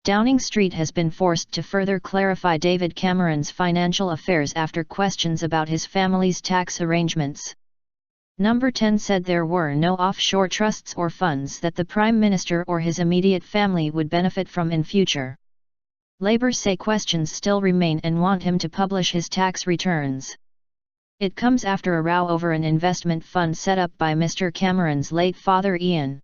Downing Street has been forced to further clarify David Cameron's financial affairs after questions about his family's tax arrangements. Number 10 said there were no offshore trusts or funds that the Prime Minister or his immediate family would benefit from in future. Labour say questions still remain and want him to publish his tax returns. It comes after a row over an investment fund set up by Mr. Cameron's late father Ian.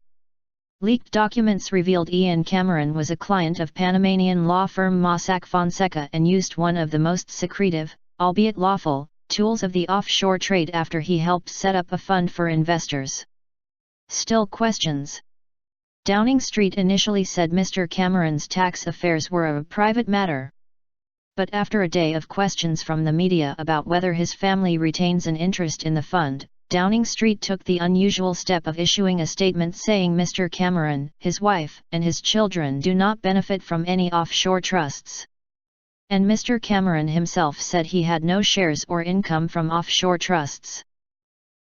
Leaked documents revealed Ian Cameron was a client of Panamanian law firm Mossack Fonseca and used one of the most secretive, albeit lawful, tools of the offshore trade after he helped set up a fund for investors. Still questions. Downing Street initially said Mr. Cameron's tax affairs were a private matter. But after a day of questions from the media about whether his family retains an interest in the fund, Downing Street took the unusual step of issuing a statement saying Mr. Cameron, his wife, and his children do not benefit from any offshore trusts. And Mr. Cameron himself said he had no shares or income from offshore trusts.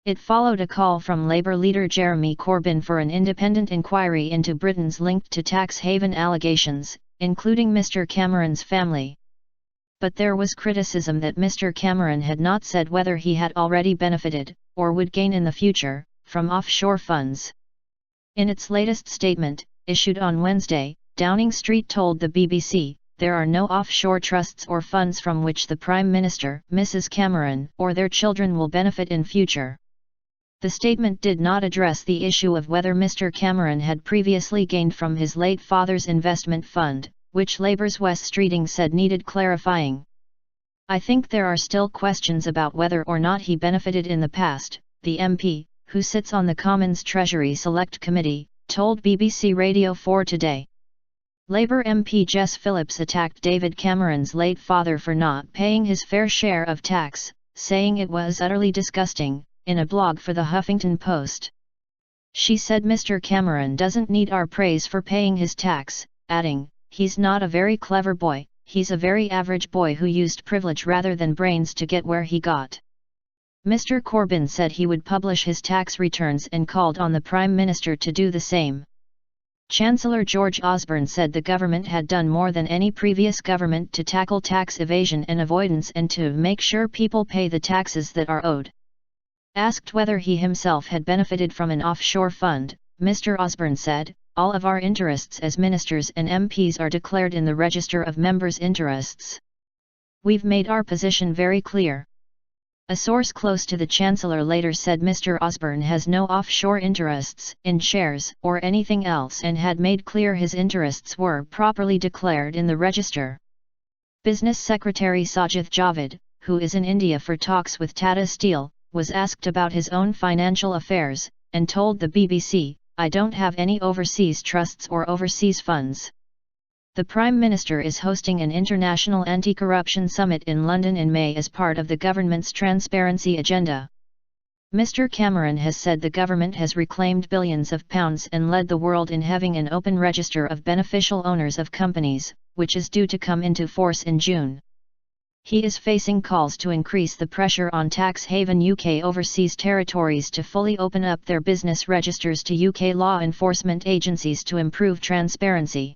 It followed a call from Labour leader Jeremy Corbyn for an independent inquiry into Britain's link to tax haven allegations, including Mr. Cameron's family. But there was criticism that Mr. Cameron had not said whether he had already benefited, or would gain in the future, from offshore funds. In its latest statement, issued on Wednesday, Downing Street told the BBC, there are no offshore trusts or funds from which the Prime Minister, Mrs. Cameron, or their children will benefit in future. The statement did not address the issue of whether Mr. Cameron had previously gained from his late father's investment fund, which Labour's Wes Streeting said needed clarifying. I think there are still questions about whether or not he benefited in the past, the MP, who sits on the Commons Treasury Select Committee, told BBC Radio 4 Today. Labour MP Jess Phillips attacked David Cameron's late father for not paying his fair share of tax, saying it was utterly disgusting, in a blog for the Huffington Post. She said Mr. Cameron doesn't need our praise for paying his tax, adding, he's not a very clever boy. He's a very average boy who used privilege rather than brains to get where he got. Mr. Corbyn said he would publish his tax returns and called on the Prime Minister to do the same. Chancellor George Osborne said the government had done more than any previous government to tackle tax evasion and avoidance and to make sure people pay the taxes that are owed. Asked whether he himself had benefited from an offshore fund, Mr. Osborne said, all of our interests as ministers and MPs are declared in the Register of Members' Interests. We've made our position very clear. A source close to the Chancellor later said Mr. Osborne has no offshore interests in shares or anything else and had made clear his interests were properly declared in the register. Business Secretary Sajid Javid, who is in India for talks with Tata Steel, was asked about his own financial affairs, and told the BBC, I don't have any overseas trusts or overseas funds. The Prime Minister is hosting an international anti-corruption summit in London in May as part of the government's transparency agenda. Mr. Cameron has said the government has reclaimed billions of pounds and led the world in having an open register of beneficial owners of companies, which is due to come into force in June. He is facing calls to increase the pressure on tax haven UK overseas territories to fully open up their business registers to UK law enforcement agencies to improve transparency.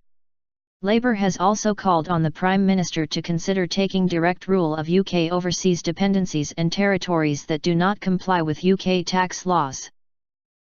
Labour has also called on the Prime Minister to consider taking direct rule of UK overseas dependencies and territories that do not comply with UK tax laws.